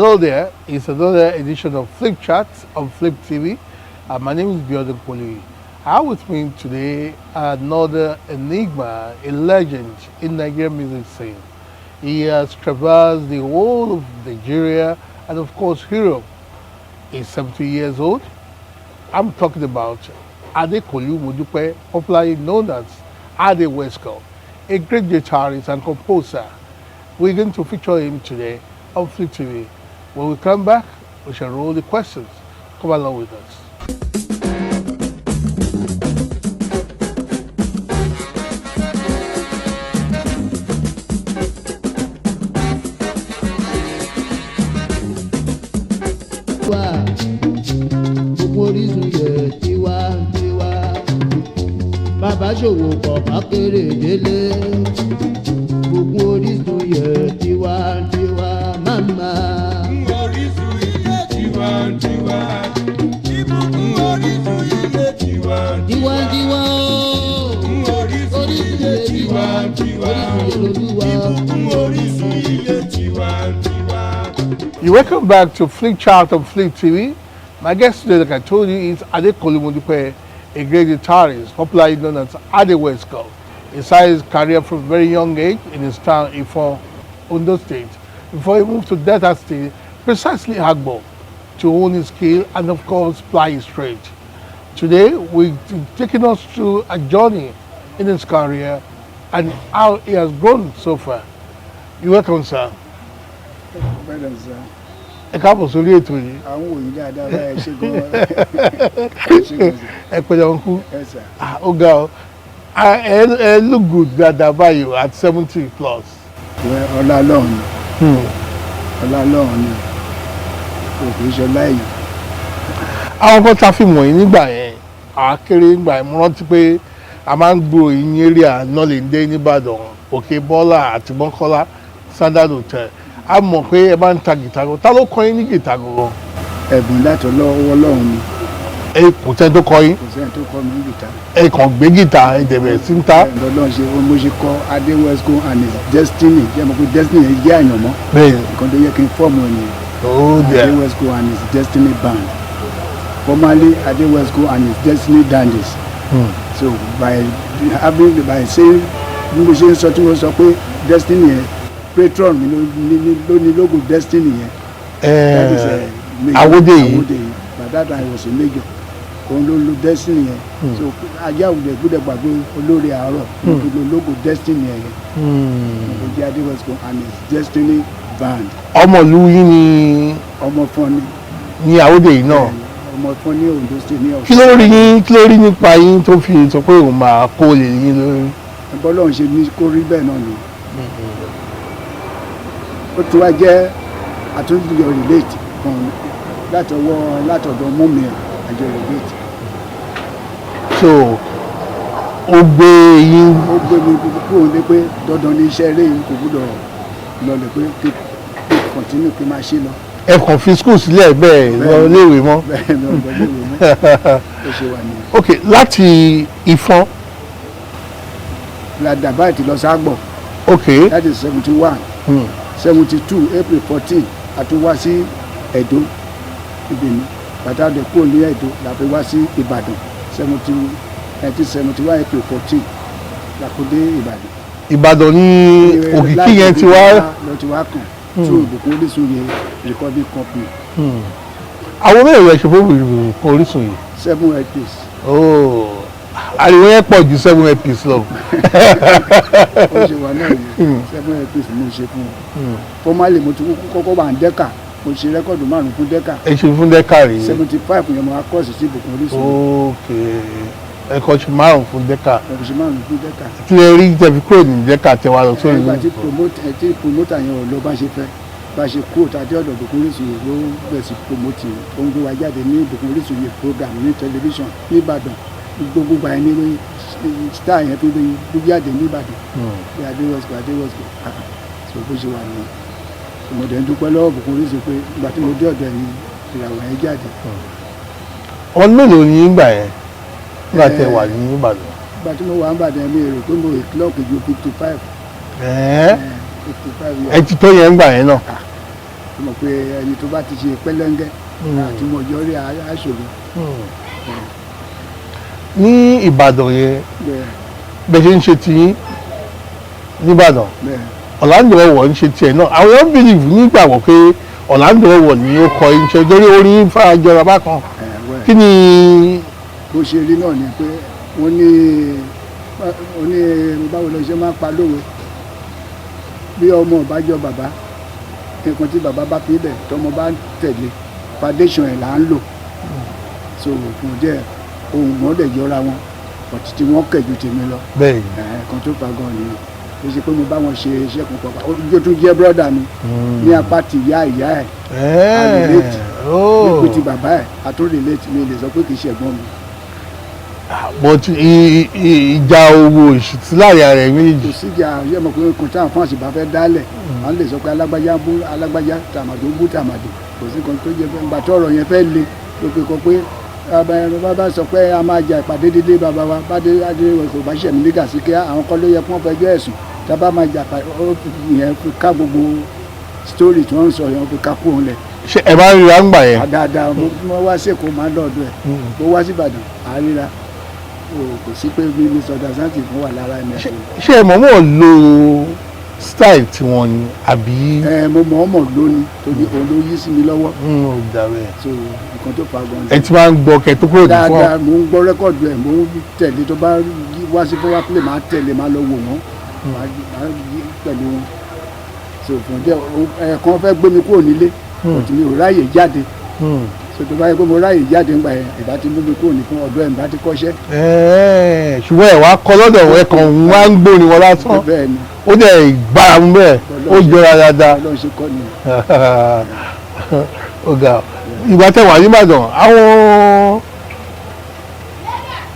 Hello there, it's another edition of Flip Chat on Flip TV. My name is Biodun Poli. I have with me today another enigma, a legend in Nigerian music scene. He has traversed the whole of Nigeria and of course Europe. He's 70 years old. I'm talking about Adekolu Modupe, popularly known as Ade Wesco, a great guitarist and composer. We're going to feature him today on Flip TV. When we come back, we shall roll the questions. Come along with us. Bàbá ṣòwò pọ̀ bá kéré délé gbogbo orísun yẹ tiwantiwa màmá. Orísun ilé tiwantiwa ìbùkún orísun ilé tiwantiwa. Tiwantiwa Orísun ilé tiwantiwa ìbùkún orísun ilé tiwantiwa. You welcome back to Flip Chart on Flip TV. My guest today, like I told you, is Adekolu Modupe, a great guitarist, popularly known as Ade Wesco. He started his career from a very young age in his town Ifon, Ondo State, before he moved to Delta State, precisely Agbo, to hone his skill and of course ply his trade. Today, we're taking us through a journey in his career and how he has grown so far. You're welcome, sir. Bẹ́ẹ̀ sá, Ẹ káàbọ̀ sórí ètò yìí. àwọn òyìn dáadáa báyìí ṣe gan-an. Ẹ pẹ̀lẹ́ ọ̀nkú. Ẹ sà, Ó ga ọ́. Ẹ look good dáadáa báyìí at 70 plus. ọlá Ọlọ́run ni, ọlá Ọlọ́run ni, kò kì í ṣe ọlá èyí. Àwọn kan ta fíìmù wọ̀nyí nígbà yẹn, àkéré nígbà yẹn, mo rántí pé a máa ń gbòòrò yín ní area Nọ́lẹ̀ndé nìbàdàn, Òkè Bọ́lá àti Mọ́kọ́lá, Standard Hotel. A mọ̀ pé ẹ bá ń ta gìtá gan. Ta ló kọ́ yín ní gìtá gan? Ẹ̀bùn láti ọwọ́ Ọlọ́run ni, Ẹ kò tẹ́ tó kọ́ yín. kò sẹ́ni tó kọ́ mi ní gìtá. Ẹ kàn gbé gìtá ẹ dẹ̀bẹ̀ sí ń ta. Ọlọ́run ṣe mo ṣe kọ́ Ade Wesco and his destiny. Jẹ́ mo pé destiny yẹn jẹ́ àyànmọ́. Bẹ́ẹ̀ni. Nǹkan tó yẹ kí n fọ́ọ̀mù ẹ̀ nìyẹn. Oh Ade dear. Wesco and his destiny band. Formerly Ade Wesco and his destiny dandies. So by saying bí mo ṣe ń sọ tí mo sọ pé destiny yẹn patron mi ló ní logo destiny yẹn. That is major. Awódèyí. Awódèyí. By that time I was a major. Òun ló lo destiny yẹn. So ajá òde gbúdẹ̀ gbàgbé olórí àárọ̀ ló lo logo destiny yẹn. Ó jẹ́ Ade Wesco and his destiny band. Ọmọ ìlú yín ni Ọmọ fún ní Awódèyí náà. ọmọ fún ní Ondo State ní Kí ló rí nípa yín tó fi sọ pé òun máa kó lè yín lórí? Bọ́lọ́run ṣe ní kó rí bẹ́ẹ̀ náà ni. Ó tún wá jẹ́ àtúndìyọ relate kan látọ̀dọ̀ mọ́mí ẹ̀ àjọ relate. So ó gbé yín. Ó gbé mi kúrò ní pé dandan ní iṣẹ́ eré yìí kò gbúdọ̀ lọlẹ̀ pé kí continue kí máa ṣe lọ. Ẹ kàn fi school sílẹ̀ bẹ́ẹ̀ lọ léèwé mọ́. Bẹ́ẹ̀ ni ọ̀dọ́ léwu mọ́. Ó ṣe wà nìyẹn. Ok, láti Ifọ̀n. Ládàbà ti lọ ságbọ̀. Ok. That is 71. 72 April 14 àti wá sí Ẹ̀dó ìgbìmọ̀ pàtàkì kúrò ní Ẹ̀dó la fi wá sí Ìbàdàn 1971 April 14 la kó dé Ìbàdàn. Ìbàdàn ní òkìkí yẹn ti wá. lọ ti wá kàn tí Ìbùkún Orísun yẹn recording company. Àwọn mẹ́rin rẹ̀ ṣe fún Ìbùkún Orísun yìí. 7 LPs. Oh, ariwo yẹn pọ̀ ju 7 LPs lọ. Ó ṣe wà náà yìí 7 LPs mo ṣe fún wọn. Formerly mo ti kọ́kọ́ wà ní Dẹ́kà mo ṣe rẹ́kọ̀dù 5 fún Dẹ́kà. Ẹ ṣe fún Dẹ́kà rí. 75 yẹn mo wá kọ́ọ̀sì sí Ìbùkún Orísun. Ok, ẹ kọ́ ṣe 5 fún Dẹ́kà. Mo ṣe 5 fún Dẹ́kà. Kí lè rí tẹ̀fi kúrò ní Dẹ́kà tẹ wá lọ sórí Nígbà tí ìlú. promoter yẹn ò lọ bá ṣe fẹ́ bá ṣe kúrò tàbí ọ̀dọ̀ Ìbùkún Orísun yìí ló bẹ̀rẹ̀ sí promote ó ń gbé wa jáde ní Ìbùkún Orísun yìí program ní tẹlifíṣàn ní Ìbàdàn gbogbo gbà yẹn ní star yẹn fi gbé jáde ní Ìbàdàn bí Ade Wesco so bó ṣe wà ní ìmọ̀dé ń dúpẹ́ lọ́wọ́ Ìbùkún Orísun pé ìgbà tí mo dé ọ̀dọ̀ ni ìràwọ̀ yẹn jáde. Ọdún mélòó ni ìgbà yẹn nígbà tẹ wà ní Ìbàdàn? Ìgbà tí mo wà ní Ìbàdàn mi rò pé mo clock ju 55. 55 Ẹ ti tó yẹn gbà yẹn náà. ó mọ̀ pé ẹni tó bá ti ṣe pẹ́lẹ́ńgẹ́ àti mọ̀jọ́ rí àṣòro. ní Ìbàdàn yẹn bẹ́ẹ̀ bẹ́ẹ̀ ṣe ń ṣe tiyín nìbàdàn bẹ́ẹ̀ Orlando Owo ń ṣe tiẹ̀ náà àwọn èèyàn believe nígbàgbọ́ pé Orlando Owo ni ó kọ iṣẹ́ torí orin farajọra bákan wẹ́ẹ̀. kí ni. bó ṣe rí náà ni pé wọ́n ní báwo lọ ṣe máa pa lówe bí ọmọ ìbájọ bàbá nǹkan tí bàbá bá fi bẹ̀ tọmọ bá tẹ̀lé foundation ẹ̀ là ń lò so fún díẹ̀ ohun wọn dẹ̀ jọra wọn ọ̀tí tí wọ́n kẹ̀jú tèmi lọ bẹ́ẹ̀ ni kan tó fa gan nìyẹn ó ṣe pé mo bá wọn ṣe iṣẹ́ kan pàpà ó tún jẹ́ brọ́dà mi ní apá ti ìyá ẹ̀ relate nípa ti bàbá ẹ̀ àtúnrelate mi lè sọ pé kì í ṣẹ̀gbọ́n mi. but ìjà owó ìṣùtì láàrin ara ẹ̀ méjì. kò síjà yẹ mọ̀ pé kò tí àwọn fún àṣìbá fẹ́ dálẹ̀ àwọn lè sọ pé alágbájá tàmàdó bú tàmàdó kò sí kan tó jẹ fẹ́ gbà tí ọ̀rọ̀ yẹn fẹ́ le ló pe kọ pé bàbá sọ pé a máa jà ìpàdé dédé bàbá wa bàdé kò bá ṣẹ̀mí ní gàsíkẹ́ àwọn kan ló yẹ kí wọ́n fẹjọ́ ẹ̀sùn tábà máa jà yẹn fi ká gbogbo story tí wọ́n ń sọ yẹn fi ká kú òun lẹ̀. ṣé ẹ bá ń ríra ń gbà yẹn. dáadáa mo wá sí Èkó máa lọ́ọ̀dọ̀ ẹ̀ mo wá sí Ìbàdàn àríra kò sí pé bí mi sọdá sáǹtì fún wà lára ẹni ẹ̀sìn. ṣé ẹ mọ̀ọ́mọ̀ lo style tiwọn ni àbí. mo mọ̀ọ́mọ̀ lónìí torí òun ló yí sí mi lọ́wọ́. ó dàbẹ̀. so nǹkan tó fa gan-an. ẹ ti máa ń gbọ́ kẹ́ tó kúrò ní fún ọ. dáadáa mo ń gbọ́ rẹ́kọ̀dù ẹ̀ mo ń tẹ̀lé tó bá wá sí fún wa pé máa tẹ̀lé máa lọ wò wọ́n máa yí pẹ̀lú wọn. so fún díẹ̀ ẹ̀ẹ̀kan fẹ́ gbé mi kúrò nílé òtún mi ò ráyè jáde so tó bá yẹ pé mo ráyè jáde ńgbà yẹn ìbá ti mú mi kúrò ní fún ọ̀dọ̀ ẹ̀ ìbá ti kọ́ṣẹ́. ṣùgbọ́n ẹ̀ wá kọ́ lọ́dọ̀ ẹ̀ kan wá ń gbóni wọn lásán bẹ́ẹ̀ ni ó dẹ̀ gbára mú bẹ́ẹ̀ ó jọra dáadáa. Ọlọ́run ṣe kọ́ ni. ọ̀gá ìgbà tẹ̀ wà nìbàdàn àwọn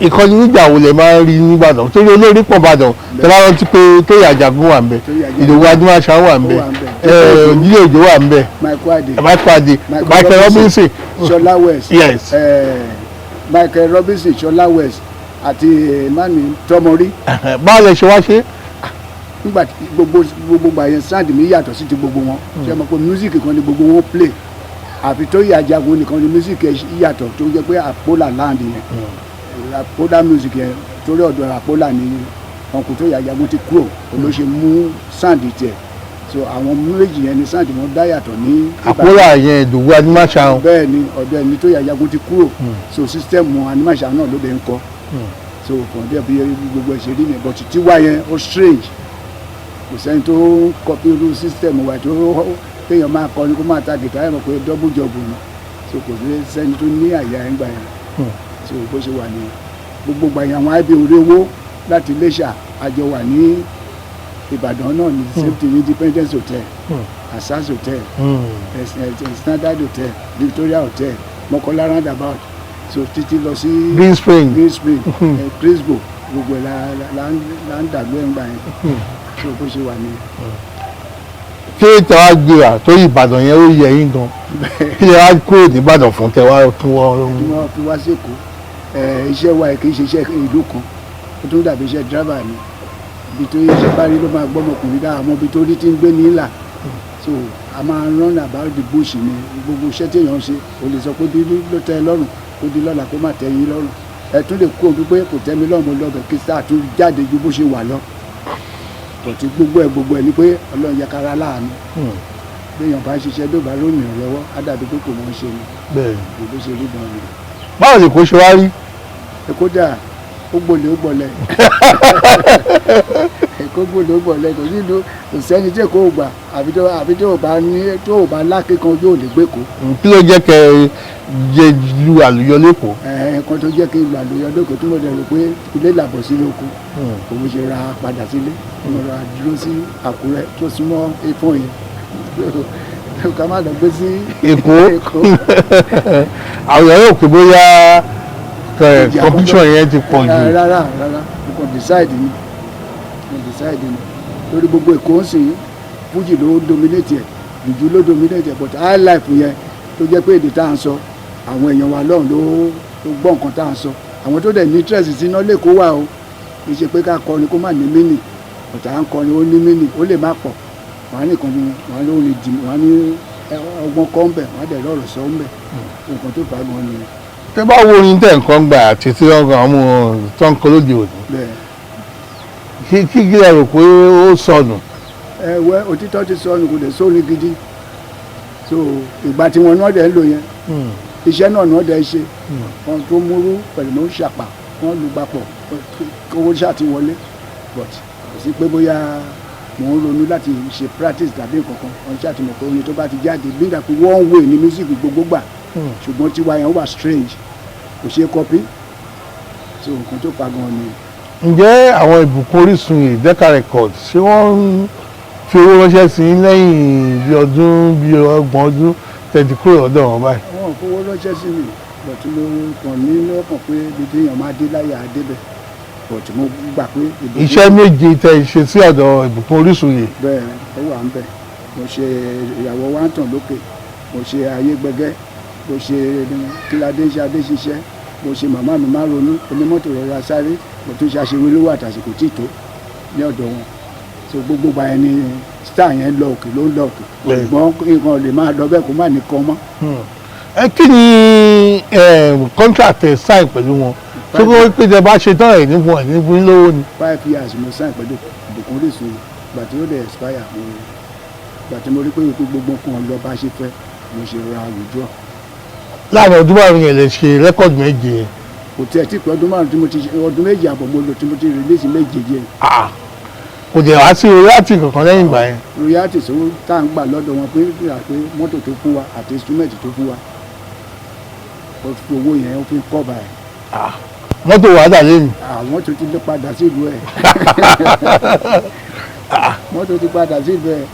ìkànnì níjà wo lè máa ń rí nìbàdàn torí olórí pọ̀ bàdàn tẹ́lá rántí pé Tóyè Àjàgún wà ń bẹ̀ Ìdòwú Adúmáṣà wà ń bẹ̀ Òjílé Òjó wà ń bẹ̀ Michael Adé Michael Robinson Ṣọlá West yes Michael Robinson Ṣọlá West àti mani Tọmọrí. báwo lẹ ṣe wá ṣe. nígbà tí gbogbo àyẹn sáàdì mi yàtọ̀ sí ti gbogbo wọn ṣe mọ̀ pé music kan ni gbogbo wọn play àfi Tóyè Àjàgún nìkan ni music yàtọ̀ tó jẹ́ pé àpólà land yẹn àpólà music yẹn torí ọ̀dọ̀ àpólà ni ọkùnrin Tóyè Àjàgún ti kúrò olóṣè mú sáàdì tiẹ̀ so àwọn méjì yẹn ni sáàdì wọn dá yàtọ̀ ní. àpólà yẹn Ìdòwú Adúmáṣà. bẹ́ẹ̀ ni ọ̀dọ̀ ẹni Tóyè Àjàgún ti kúrò so system Adúmáṣà náà ló dé ń kọ́ so kàn dé bí gbogbo ẹ̀ ṣe rí yẹn but tí wá yẹn ó strange kò sẹ́ni tó ń kọ́pí irú system wa tó kéèyàn máa kọrin kó máa ta gìtá ẹ̀ mọ̀ pé double job ni so kò sẹ́ni tó ní àyà ẹ̀ ń gbà yẹn so bó ṣe wà ní gbogbo gbà yẹn àwọn ibi orí owó láti Iléṣà àjọ wà ní Ìbàdàn náà ní safety Independence Hotel Asas Hotel Standard Hotel Victoria Hotel Mọ́kọ́lá roundabout so títí lọ sí Green Spring Crispo gbogbo ẹ̀ la ń dàgbé ẹ̀ ń gbà yẹn so bó ṣe wà ní. kí tẹ wá gbéra torí Ìbàdàn yẹn ó yẹ yín gan kí tẹ wá kúrò ní Ìbàdàn fún tẹ wá fún wọn. tí wọ́n fi wá sẹ́kọ̀ọ́ iṣẹ́ wa kì í ṣe iṣẹ́ ìlú kan ó tún dàbí iṣẹ́ dírábà ni ibi tó yẹ iṣẹ́ bá rí ló máa gbọ́ ọmọkùnrin dáa àmọ́ ibi tó rí ti ń gbé ní ìlà so a máa run about the bush ni gbogbo iṣẹ́ tí èèyàn ń ṣe o lè sọ pé bí ló tẹ́ ẹ lọ́rùn ó di lọ́la kó má tẹ́ yín lọ́rùn ẹ tún lè kó o pé kò tẹ́ mi lọ́rùn lọ́bẹ̀ kí sáà tún jáde ju bó ṣe wà lọ tọ̀tí gbogbo ẹ̀ ni pé Ọlọ́run yẹ kára láàánú béèyàn bá ń ṣiṣẹ́ tó bá lóyún lọ́wọ́ á dàbí pé kò mọ̀ ń ṣe ni bẹ́ẹ̀ ló ṣe rí gan ni. báwo ni kò ṣe wá rí. Èkó dà ó gbòlè ó gbọ̀lẹ̀ Èkó gbòlè ó gbọ̀lẹ̀ kò nílò kò sẹ́ni tí Èkó gbà àbí tó o bá láké kan yóò lè gbé kó. kí ló jẹ́ kẹ́ jẹ lu àlùyọ lẹ́kọ̀ọ́. nǹkan tó jẹ́ kí n lu àlùyọ lẹ́kọ̀ọ́ tó mọ̀ dẹ̀ rò pé ilé làbọ̀ sí lóko òun ṣe ra padà sílé mo ra dúró sí Àkúrẹ́ tó súnmọ́ Ifọ̀n yẹn ká má lọ gbé sí Èkó àwọn èèyàn yóò pé bóyá competition yẹn ti pọ̀ jù. rárá mo kàn decide ni lórí gbogbo Èkó ń sìn Fújì ló dominate ẹ̀ Jùjú ló dominate ẹ̀ but high life yẹn tó jẹ́ pé èdè tá à ń sọ àwọn èèyàn wa lọ́hùn ló gbọ́ nǹkan tá à ń sọ àwọn tó dẹ̀ ní interest sí iná lẹ́kọ̀ọ́ wà o kì í ṣe pé ká kọrin kó má ní mínì but à ń kọrin ó ní mínì ó lè má pọ̀ wọ́n á nìkan ni wọ́n ló lè dì wọ́n ní ọgbọ́n kọ́ ń bẹ̀ wọ́n á dẹ̀ lọ́rọ̀ sọ ń bẹ̀ nǹkan tó fà á gan ni tẹ́ bá wo orin tẹ̀ nǹkan gbà àti tí wọ́n gan ọmọ tó ń kọ lóde òní bẹ́ẹ̀. kí ẹ rò pé ó sọnù. Ẹ̀wẹ́ òtítọ́ ti sọnù kò dẹ̀ sórin gidi so ìgbà tí wọn náà dẹ̀ ń lò yẹn iṣẹ́ náà náà dẹ̀ ṣe wọn tó múrú pẹ̀lú ló ń ṣàpà wọn lù papọ̀ kówó ṣáà ti wọlé but kò sí pé bóyá mò ń ronú láti ṣe practice tàbí nǹkan kan wọn ṣáà ti mọ̀ pé orin tó bá ti jáde bí ìdàpọ̀ one way ní music gbogbo gbà ṣùgbọ́n tiwa yẹn wà strange kò ṣe copy so nǹkan tó pa gan ni. ǹjẹ́ àwọn ìbùkún Orísun yìí Decca Records ṣé wọ́n ń fi owó ránṣẹ́ sí i lẹ́yìn bí ọdún bí ọgbọ̀n ọdún tẹ̀dí kúrò lọ́dọ̀ wọn báyìí. wọn kò wọ́n ránṣẹ́ sí mi bọ̀tú ló kàn ní lọ́kàn pé ibi tí èèyàn máa dé láyà á débẹ̀ bọ̀tú mo gbà pé. iṣẹ́ méje tẹ ṣe sí ọ̀dọ̀ ìbùkún Orísun yìí. bẹ́ẹ̀ ó wà ń bẹ̀ mo ṣe ìyàwó wa ń tàn lókè mo ṣe ayé gbẹgẹ́ mo ṣe kíládé ṣe adé ṣiṣẹ́ mo ṣe màmá mi má ronú onímọ́tò rọra sáré mo tún ṣe aṣèwé lówó àtàsìkò tí tó ní ọ̀dọ̀ wọn so gbogbo gba ẹni star yẹn lọ òkè ló ń lọ òkè ṣùgbọ́n nǹkan lè máa lọ bẹ́ẹ̀ kó má nìkan mọ́. ẹ kí ni contract ẹ sign pẹ̀lú wọn tó kó pé tẹ bá ṣe tán ẹ̀ nífun ẹ̀ nífun lówó ni. 5 years mo sign pẹ̀lú ìbùkún Orísun ìgbà tí ó dẹ̀ expire ìgbà tí mo rí pé gbogbo kan lọ bá ṣe fẹ́ mo ṣe ra withdraw. láàrin ọdún márùn yẹn lè ṣe rẹ́kọ̀dì méje yẹn. kò tí ẹ ti pé ọdún márùn tí mo ti ọdún méje àbọ̀ mo lò tí mo ti release méje yẹn. kò dẹ̀ wá sí royalty kankan lẹ́yìn ìgbà yẹn. royalty sówó tá à ń gbà lọ́dọ̀ wọn pé mọ́tò tó fún wa àti instrument tó fún wa ó fi owó yẹn ó fi cover ẹ̀. mọ́tò wà dà lẹ́yìn. àwọn tó ti lé padà sílùú ẹ̀ mọ́tò ti padà sílùú ẹ̀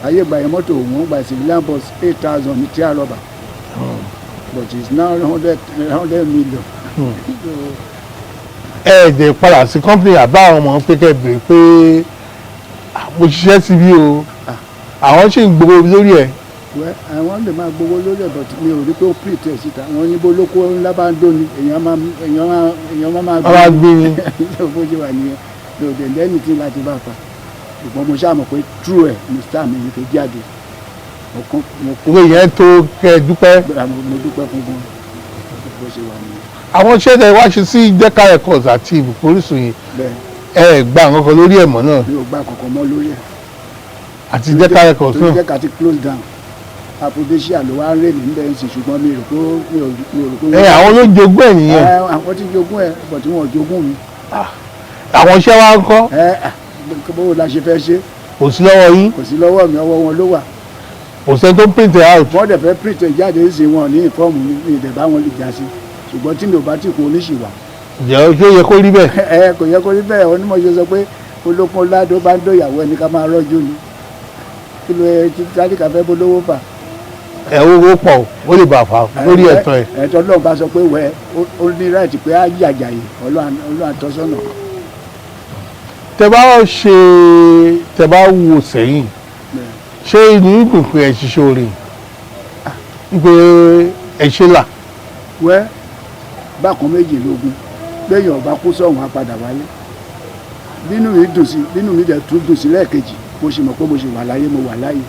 ayé ìgbà yẹn mọ́tò òun gba civilian bus 8,000 ní tíá rọ́bà but it's now 100 million. ẹ̀ẹ́dẹ̀ padà sí company àbá àwọn ọmọ pé kẹ́bìrì pé mo ṣiṣẹ́ síbí o àwọn ṣì ń gbowó lórí ẹ̀. àwọn lè máa gbowó lórí ẹ̀ but mi ò rí pé ó print ẹ̀ síta àwọn níbo lóko ńlá bá ń dóni èèyàn máa gbé ni. bó ṣe wà nìyẹn mi ò dẹ̀ lẹ́yìn tí láti bá fa ṣùgbọ́n mo ṣáà mọ̀ pé true ẹ̀ ní star mi tó jáde. ìwé yẹn tó kẹ́ ẹ dúpẹ́. mo dúpẹ́ fún gan bó ṣe wà nìyẹn. àwọn ṣẹ́dẹ̀ wá ṣe sí Decca Records àti ìbùkún Orísun yìí ẹ gba nǹkan kan lórí ẹ̀ mọ́ náà. mi ò gba kankan mọ́ lórí ẹ̀. àti Decca Records náà. tó Decca ti close down Apodesia ló wá ń rè mí níbẹ̀ ń sìn ṣùgbọ́n mi rò pé. àwọn ló jogún ẹ̀ nìyẹn. àwọn tí jogún ẹ̀ bọ̀ tí wọ́n jogún mi. àwọn iṣẹ́ wa ń kọ́. báwo la ṣe fẹ́ ṣe. kò sí lọ́wọ́ yín. kò sí lọ́wọ́ mi ọwọ́ wọn ló wà. kò sẹ́ni tó ń print out. wọ́n dẹ̀ fẹ́ print jáde ń sìn wọn ní ìfọ́ọ̀mù ní ìdẹ̀ bá wọn lè já sí ṣùgbọ́n tí mi ò bá tí kò oníṣìwà. ǹjẹ́ ó yẹ kó rí bẹ́ẹ̀. kò yẹ kó rí bẹ́ẹ̀ onímọ̀ ṣe sọ pé olókun ọládó bá ń dóyàwó ẹni ká máa rọ́jú ni kí ló yẹ tí tálíkà fẹ́ bolówó fà. owó pọ̀ ó lè bà fà lórí ẹ̀tọ́ ẹ̀. ẹ̀tọ́ náà bá sọ pé wẹ́ ó ní ráìtì pé á yàjà yìí Ọlọ́run àtọ́sọ́nà. tẹ bá wo sẹ́yìn ṣé inú ìdùn pé ẹ ṣiṣẹ́ orin pé ẹ ṣe là. wẹ́ bákan méjìlélógún lẹ́yìn ọba kú sọ̀hún á padà wáyé bínú mi dùn sí bínú mi dẹ̀ tún dùn sí lẹ́ẹ̀kejì mo ṣe mọ̀ pé mo ṣe wà láyé mo wà láyé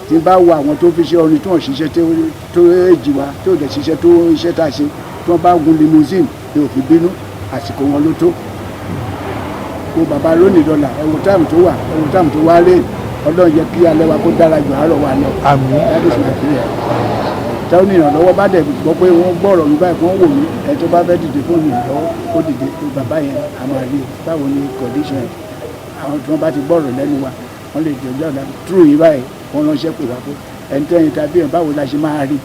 tí bá wo àwọn tó fi ṣe orin tó ń ṣiṣẹ́ tó èjì wa tó dẹ̀ ṣiṣẹ́ tó iṣẹ́ tá a ṣe tí wọ́n bá gun limousine ní òfin bínú àsìkò wọn ló tó wo bàbá lónìí dọ́là ẹ̀wọ̀n táàmù tó wà ẹ̀wọ̀n táàmù tó wá rèé Ọlọ́run jẹ́ kí alẹ́ wa kó dára jù àárọ̀ wa lọ. àmín. táwọn ìrànlọ́wọ́ bá dẹ̀ gbọ́ pé wọ́n gbọ́rọ̀ mi báyìí wọ́n wò mí ẹ̀ tó bá fẹ́ dìde fóònù ìrànlọ́wọ́ ó dìde bàbá yẹn a máa rí báwo ni condition ẹ̀ àwọn tí wọ́n bá ti gbọ́rọ̀ lẹ́nu wa wọ́n lè jọjọ́ ọ̀la true yìí báyìí wọ́n ránṣẹ́ pè wá pé ẹni tẹ́yìn tàbí ẹ̀ báwo la ṣe máa rí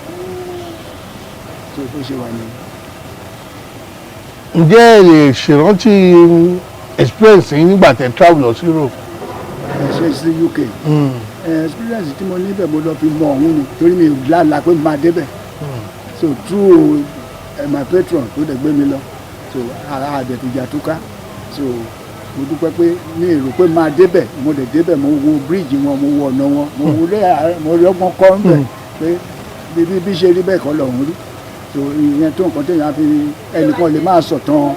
tó tó ṣe wà nìyẹn. ǹjẹ́ ẹ lè ṣèrántí experience yín nígbà tẹ́ travel lọ sí Europe. ṣe sí UK experience tí mo níbẹ̀ mo lọ fi mọ ọ̀hún ni torí mi lálàá pé máa débẹ̀ so through my patron tó dẹ̀ gbé mi lọ so àdẹ̀fìjà tó ká so mo dúpẹ́ pé mi èrò pé máa débẹ̀ mo dẹ̀ débẹ̀ mo wo bíríìjì wọn mo wo ọ̀nà wọn mo rí ọgbọ́n kọ́ ń bẹ̀ pé bí ṣe rí bẹ́ẹ̀ kọ́ lọ́hún rí so ìyẹn tó nǹkan téèyàn fi ẹnìkan lè máa sọ̀tàn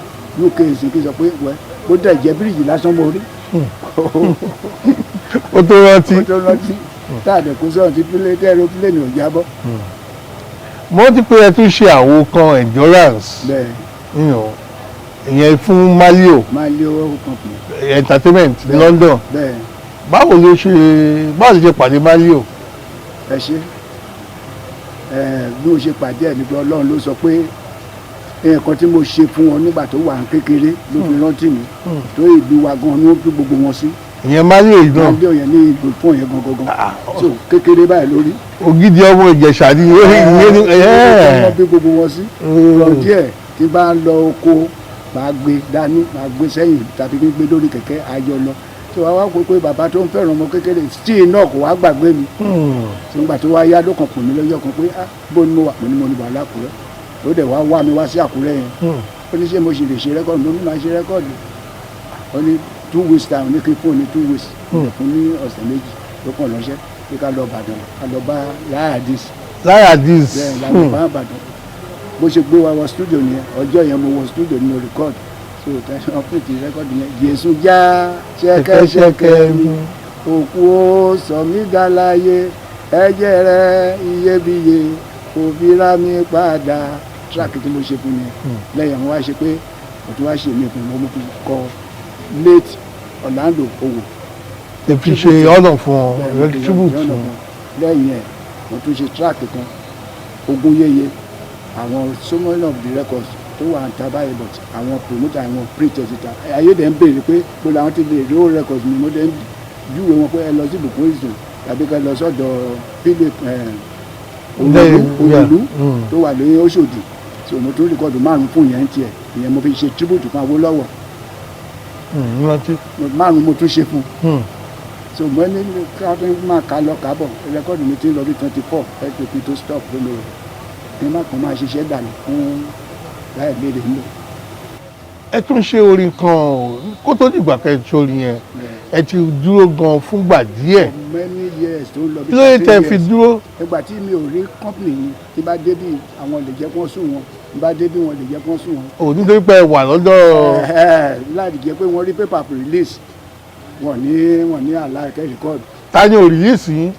UK sì kí sọ pé wẹ́ ó dẹ̀ jẹ́ bíríìjì lásán mo rí. ó tó rántí. táàdẹ̀ kó sọ̀rọ̀ tí aeroplane ò jábọ́. mo ti pé ẹ tún ṣe àwo kan endurance bẹ́ẹ̀ ìyẹn fún Malio company entertainment ní London. bẹ́ẹ̀ báwo ló ṣe pàdé Malio. ẹ ṣe bí mo ṣe pàdé ẹ̀ nígbà Ọlọ́run ló sọ pé nǹkan tí mo ṣe fún wọn nígbà tó wà ní kékeré ló fi rántí mi tó ìlú wa gan ni ó fi gbogbo wọn sí. ìyẹn Malio yìí náà Malio yẹn ní ìlú fún yẹn gangan so kékeré báyìí lórí. ògidì ọmọ Ìjẹ̀ṣà ni ìyẹn ni wọ́n bí gbogbo wọn sí. lọ díẹ̀ tí bá ń lọ oko máa gbé dání máa gbé sẹ́yìn tàbí gbé lórí kẹ̀kẹ́ ayọ̀ lọ tí wàá wá pé bàbá tó ń fẹ́ràn ọmọ kékeré still náà kò wá gbàgbé mi. nígbà tó wá yá ló kàn pè mí lọ́jọ́ kan pé bó ni mo wà mo ní wà lákùrẹ́ ó dẹ̀ wá mi wá sí Àkúrẹ́ yẹn ó ní ṣé mo ṣe lè ṣe rẹ́kọ̀dù ló ní máa ṣe rẹ́kọ̀dù ó ní 2 weeks time ní kí fóònù ní 2 weeks fún ní ọ̀sẹ̀ méjì ló kàn lọ́ṣẹ́ pé ká lọ Ìbàdàn ká lọ bá Láyà Dis bẹ́ẹ̀ lálọ́ bá Ìbàdàn bó ṣe gbé wa wọ studio nìyẹn ọjọ́ yẹn mo wọ studio ní record so tẹ̀sán pètè rẹ́kọ̀dù yẹn Jésù já ṣẹ́kẹ́ṣẹkẹ̀ mi òkú ó sọ mí gàláyé ẹ̀jẹ̀ rẹ̀ iyebíye kò fi rà mí padà track tí mo ṣe fún mi lẹ́yìn àwọn wá ṣe pé mo tún wá ṣe mí fún mo fi kọ late Orlando Owo. ẹ fi ṣe ọ̀nà fún ọ tribute lẹ́yìn ẹ̀ mo tún ṣe track kan Ogúnyẹyẹ àwọn so many of the records tó wà ń ta báyìí but àwọn promoter àwọn printers ìta ayédè ń béèrè pé bó làwọn ti lè rí old records mi mo dé ń júwe wọn pé ẹ lọ sí Ìbùkún ìsùn tàbí ká lọ sọ́dọ̀ Philip Olú tó wà lórí Òṣòdì so mo tún rìkọ́dù 5 fún yẹn tiẹ̀ ìyẹn mo fi ṣe tribute fún Awólọ́wọ̀ 5 mo tún ṣe fún so mo ní káfíń máa kà lọ kábọ̀ rẹ́kọ́dù mi ti ń lọ bí 24 fp tó stop lónìí rẹ̀ ní má kàn máa ṣiṣẹ́ dànù fún láì lédè ńlò. ẹ tún ṣe orin kan kó tó dìgbà kẹjọ orin yẹn ẹ ti dúró gan fúngbà díẹ̀. for many years tó ń lọ bí 13 years. kí ló yẹ tẹ́ fi dúró. ìgbà tí mi ò rí company yìí tí bá débí àwọn lè jẹ́ kó sùn wọn bá débí wọn lè jẹ́ kó sùn wọn. ò nítorí pé ẹ wà lọ́dọ̀. láti jẹ́ pé wọ́n rí paper release wọ́n ní àlàkẹ́ record. ta ni ò release yín.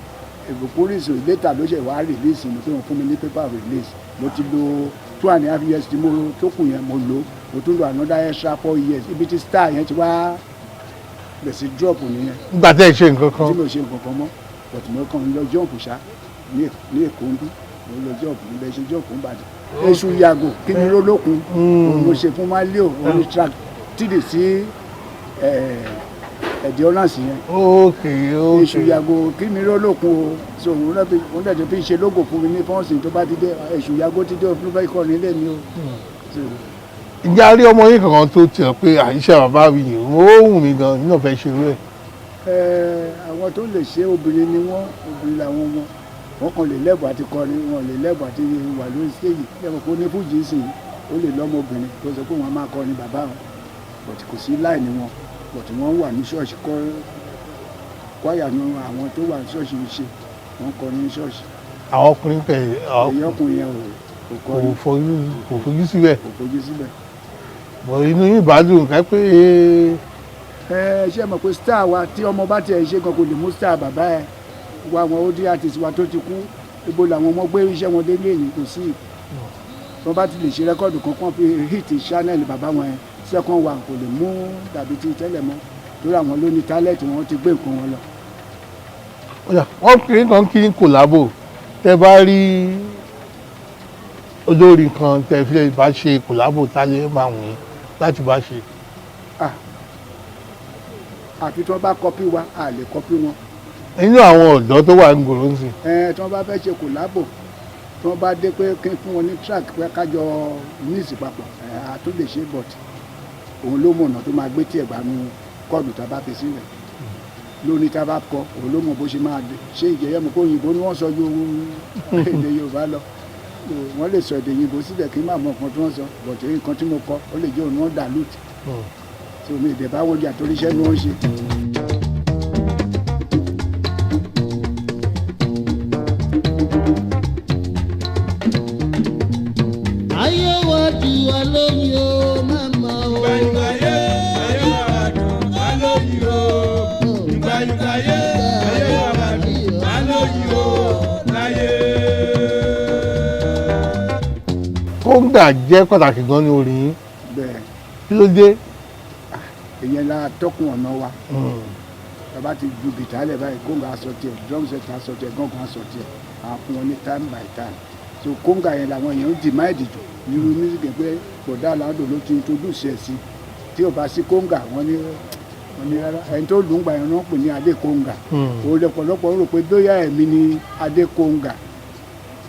Ìbùkún rìsò later ló ṣe wá release mi pé wọ́n fún mi ní paper release mo ti lo 2.5 years tí mo tó kù yẹn mo lò mo tún lo another extra 4 years ibi tí star yẹn ti wá bẹ̀ sí drop nìyẹn. nígbà tẹ́ ẹ ṣe nǹkan kan. tí mo ṣe nǹkan kan mọ́ but mo kàn ń lọ jump ṣá ní Èkó ń bí mo lọ jump mo lọ ṣe jump ń bàjẹ́. Èṣù yàgò kí ni rólókun mo ṣe fún Malio orí track tìdí sí endurance yẹn. Èṣù yàgò kí ni rólókun o so wọ́n dẹ̀ fi ṣe logo fún mi ní fọ́ọ̀sì tó bá ti dé Èṣù yàgò ti dé òfin bá ikọ̀ nílé mi o. ìjà rí ọmọ yín kankan tó tiẹ̀ pé àyíṣẹ́ bàbá mi yìí ó wù mí gan nínú ọ̀fẹ́ ṣe rú ẹ̀. àwọn tó lè ṣe obìnrin ni obìnrin làwọn ọmọ wọn kàn lè lẹ́bù àti kọrin wọn lè lẹ́bù àti wà lórí stéèjì lẹ́bù kó ní fújì sí ó lè lọ́mọbìnrin tó sọ pé wọ́n máa kọrin bàbá wọn bọ̀tì kò sí láì ní wọn bọ̀tì wọ́n wà ní ṣọ́ọ̀ṣì kwaya ni àwọn tó wà ní ṣọ́ọ̀ṣì ń ṣe wọ́n kọrin ní ṣọ́ọ̀ṣì. àwọn ọkùnrin pẹ̀ èyí ọkùnrin yẹn kò fojú síbẹ̀. kò fojú síbẹ̀. bọ̀ inú yín ìbádùn ká pé. ṣé mọ̀ pé star wa tí ọmọ bá tiẹ̀ ṣe gan kò lè mú star bàbá ẹ̀ wa àwọn odi artist wa tó ti kú ibo làwọn ọmọ gbé iṣẹ́ wọn dé lẹ́yìn kò sí wọ́n bá ti lè ṣe rẹ́kọ́ọ̀dù kankan fi hit channel bàbá wọn ẹ̀ second one kò lè mú dàbí ti tẹ́lẹ̀ mọ́ lórí àwọn ló ní talent wọn ti gbé nǹkan wọn lọ. wọ́n kiri kan kí n kòlábò tẹ́ bá rí olórin kan tẹ́ fi bá ṣe kòlábò tálẹ́ máa wù yín láti bá ṣe. àfi tí wọ́n bá kọ́pì wa a lè kọ́pì wọn. inú àwọn ọ̀dọ́ tó wà ń gbòòrò ń sìn. tí wọ́n bá fẹ́ ṣe kòlábò tí wọ́n bá dé pé kí n fún wọn ní track pé kájọ níìsì papọ̀ a tún lè ṣe but òun ló mọ̀nà tó máa gbé tí ẹ̀gbá nu kọ́ọ̀dù tá a bá fi sílẹ̀ lóní tá a bá kọ òun ló mọ̀ bó ṣe máa ṣe ìjẹ́yẹ́mu kó òyìnbó ni wọ́n sọ ju èdè Yorùbá lọ wọ́n lè sọ èdè òyìnbó sílẹ̀ kí n má mọ nǹkan tí wọ́n sọ but nǹkan tí mo kọ ó lè jẹ́ òun wọ́n dilute so mi ìdẹ̀ bá wọ́n jà torí iṣẹ́ ni wọ́n ṣe. ayé wa jù wá lóyún o màmá o. Ìgbàyùgbàyé ayé wa dùn wá lóyún o. Ìgbàyùgbàyé ayé wa dùn wá lóyún o. kóńgà jẹ́ pàtàkì gan ní orin yín bẹ́ẹ̀ kí ló dé. ìyẹn la tọkùn ọ̀nà wa bàbá ti ju gìtá lẹ̀ báyìí kóńgà aṣọ tiẹ̀ drum set aṣọ tiẹ̀ gángan aṣọ tiẹ̀ àwọn fún wọn ní time by time so kóńgà yẹn làwọn èèyàn ń dìmáìdì jù nínú music pé bọ̀dá Orlando ló ti introduce ẹ̀ sí tí ò bá sí kóńgà wọ́n ní rárá ẹni tó lù ú gbà yẹn wọ́n pè ní adé kóńgà òun lọ́pọ̀lọpọ̀ rò pé bóyá ẹ̀mí ni adé kóńgà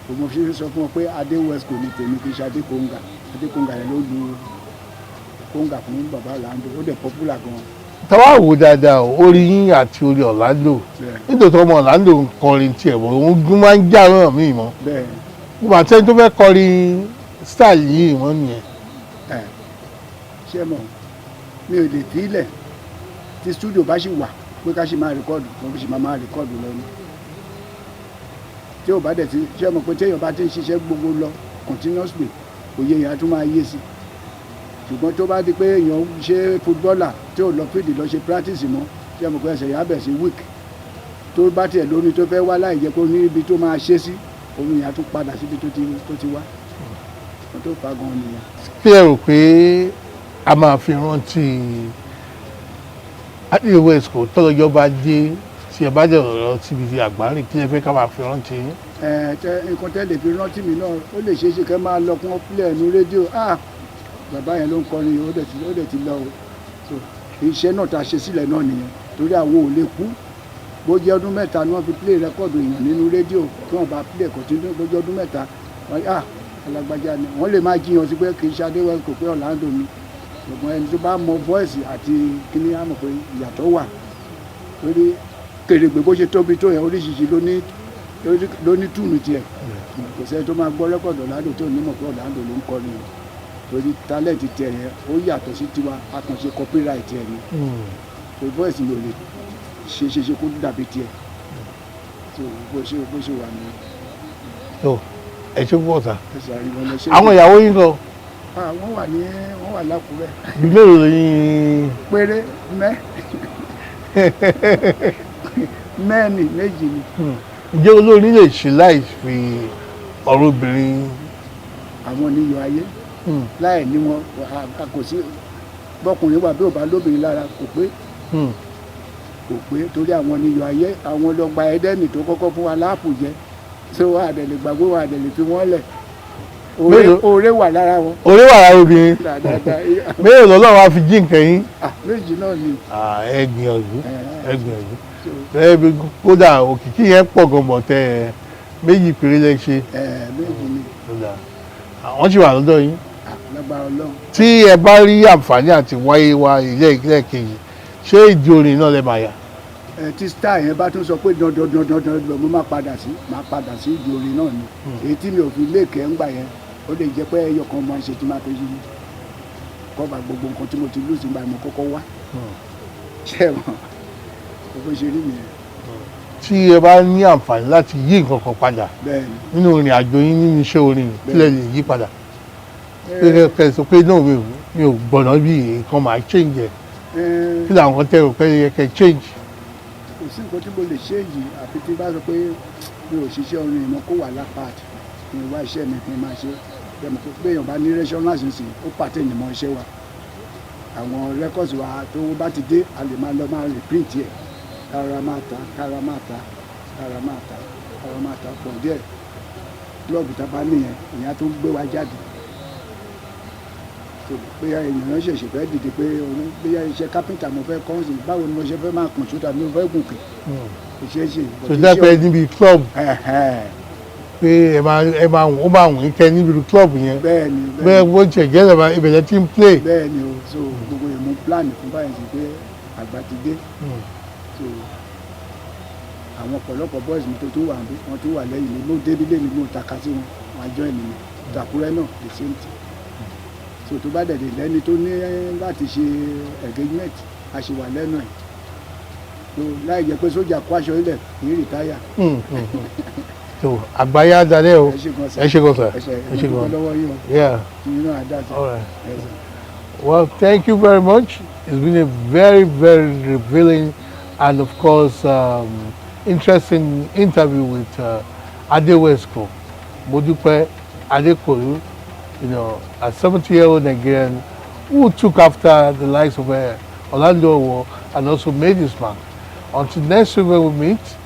òun fi sọ fún wọn pé adé west kò ní tèmi kì í ṣe adé kóńgà yẹn ló lu kóńgà fún bàbá Orlando ó dẹ̀ popular gan. táwa wò dáadáa orin yín àti orin Orlando nítorí ọmọ Orlando ń kọrin tiẹ̀ bọ̀ òun gún máa ń já ràn mí mọ́ nígbà tẹ́ni tó fẹ́ kọrin style yìí wọ́n nìyẹn. ṣé mọ̀ mi ò lè fílẹ̀ tí studio bá ṣì wà pé ká ṣì máa rìkọ́dù mo ṣì máa rìkọ́dù lọ ni tí ò bá dẹ̀ ti ṣé mọ̀ pé téèyàn bá ti ń ṣiṣẹ́ gbogbo lọ continuously òye yẹn á tún máa yé sí ṣùgbọ́n tó bá di pé èèyàn ṣe footballer tí ò lọ fídì lọ ṣe practice mọ́ ṣé mọ̀ pé ẹsẹ̀ yẹn á bẹ̀ sí weak tó bá tiẹ̀ lómi tó fẹ́ wá láì jẹ́ kó ní ibi tó máa ṣe sí omi yẹn á tún padà síbi tó ti wá wọ́n tó fa gan nìyẹn. kí ẹ rò pé a máa fi rántí Adé West kò tọ́lọ́jọ́ bá dé tí ẹ bá dẹ̀ ọ̀rọ̀ síbi ti àgbárín kí ẹ fẹ́ ká máa fi rántí. nǹkan tẹ́ lè fi rántí mi náà ó lè ṣeé ṣe kẹ́ máa lọ kún ọ́pìlẹ̀ ẹ̀nu rédíò bàbá yẹn ló ń kọrin ó dẹ̀ ti lọ o iṣẹ́ náà tá a ṣe sílẹ̀ náà nìyẹn torí àwọn ò lè kú bó jẹ́ ọdún mẹ́ta ni wọ́n fi play rẹ́kọ̀dù èèyàn nínú rédíò tí wọ́n bá play continue bó jẹ́ ọdún mẹ́ta alágbájá ni wọ́n lè máa jiyàn sí pé kì í ṣe Adé West kò pé Orlando ni ṣùgbọ́n ẹni tó bá mọ voice àti kíní á mọ̀ pé ìyàtọ̀ wà lórí Kèrègbè bó ṣe tóbi tó yẹn oríṣiríṣi ló ní túùnù tiẹ̀ kò sẹ́ni tó máa gbọ́ rẹ́kọ̀dù Orlando tó ní mọ̀ pé Orlando ló ń kọrin torí talent tiẹ̀ yẹn ó yàtọ̀ sí tiwa àkànṣe copyright tiẹ̀ ni so voice yóò lè ṣe kó dàbí tiẹ̀ so bó ṣe wà ní. tó ẹ ṣe pọ̀ sá àwọn ìyàwó yín kọ. wọ́n wà lákùrẹ́. bí mélòó yín. péré mẹ́ẹ̀ni méjì ni. ǹjẹ́ olórin lè ṣe láì fi ọ̀rọ̀ obìnrin. àwọn oníyọ ayé láì ní wọn kò sí bọ́kùnrin wà bí ò bá lóbìnrin lára kò pé torí àwọn oníyọ ayé àwọn ọlọ́gba ẹ̀dẹ́nì tó kọ́kọ́ fún wa láàpù jẹ tó wà àdẹ̀lẹ̀ gbàgbé wà àdẹ̀lẹ̀ fi wọ́n lẹ̀ oore wà lára wọn. oore wà lára obìnrin mélòó lọ́lọ́run wá fi jí nǹkan yín. méjì náà ni. ẹ gbìyànjú kódà òkìkí yẹn pọ̀ gan-an tẹ méjì péré lẹ́ ṣe. méjì ni. àwọn sì wà lọ́dọ̀ yín. lágbára Ọlọ́run. tí ẹ bá rí àǹfààní àti wáyé wa ilé kejì ṣé ìdí orin náà lè máa yà. tí star yẹn bá tún sọ pé dandan mo máa padà sí ìdí orin náà ni èyí tí mi ò fi léèkẹ́ ń gbà yẹn ó lè jẹ́ pé ẹyọ kan máa ń ṣe tí máa fi yí kọ́ba gbogbo nǹkan tí mo ti lù sí gbà mo kọ́kọ́ wá ṣé wọn bó ṣe rí nìyẹn. tí ẹ bá ní àǹfààní láti yí nǹkan kan padà nínú ìrìn àjò yín nínú iṣẹ́ orin kílẹ̀ lè yí padà kẹ́ ẹ sọ pé náà mi ò gbọ̀nà bí nǹkan máa change ẹ̀ kí làwọn kan tẹ̀ rò pé yẹ kẹ́ change. kò sí nǹkan tí mo lè ṣe yìí àfi tí bá sọ pé mi ò ṣiṣẹ́ orin ìmọ̀ kó wà lápáàt kí n wá iṣẹ́ mi kí n máa ṣe bẹ́ẹ̀ mọ̀ pé èèyàn bá ní rẹ́ṣọ́nàṣì sí ó pàtẹ́ ìnìmọ̀ iṣẹ́ wa àwọn rẹ́kọ̀sì wa tó bá ti dé a lè máa lọ máa reprint ẹ̀ kára máa ta pọ̀ díẹ̀ klọ́ọ̀bù tá a bá nìyẹn ìyẹn tó ń gbé wa jáde bóyá èèyàn ṣẹ̀ṣẹ̀ fẹ́ dìde pé bóyá iṣẹ́ kápẹ́ńtà mo fẹ́ kọ́ sí báwo ni mo ṣe fẹ́ máa kùn sódà mi ò fẹ́ gùn kè iṣẹ́ ṣe. tó jẹ́ pé níbi club pé ó máa wùn kẹ́ níbi club yẹn bẹ́ẹ̀ bó tiẹ̀ jẹ́ ìbẹ̀rẹ̀ tí ń play. bẹ́ẹ̀ ni o so gbogbo èèmù plan fún báyìí sí pé àgbà ti dé so àwọn ọ̀pọ̀lọpọ̀ boys mi tó wà níbí wọ́n tó wà lẹ́yìn mi mo débi lé mi mo taka sí wọn wọn àjọ ènìyàn Ìtàkùrẹ́ náà the same thing so tó bá dẹ̀dẹ̀ lẹ́ni tó ní láti ṣe engagement a ṣe wà lẹ́nu ẹ̀ so láì jẹ́ pé sójà kó aṣọ ilẹ̀ kì í rìtáyà. so àgbáyé adalẹ o ẹ ṣe gan sir ẹ ṣe gan lọ́wọ́ yín o yeah you know that. All right. Well, thank you very much. It's been a very, very revealing and of course interesting interview with Adé West. Mo dúpẹ́ Adékòrú you know, a 70-year-old Nigerian who took after the likes of Orlando Owo and also made his mark. Until next week when we meet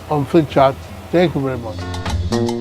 on Flip Chat, thank you very much.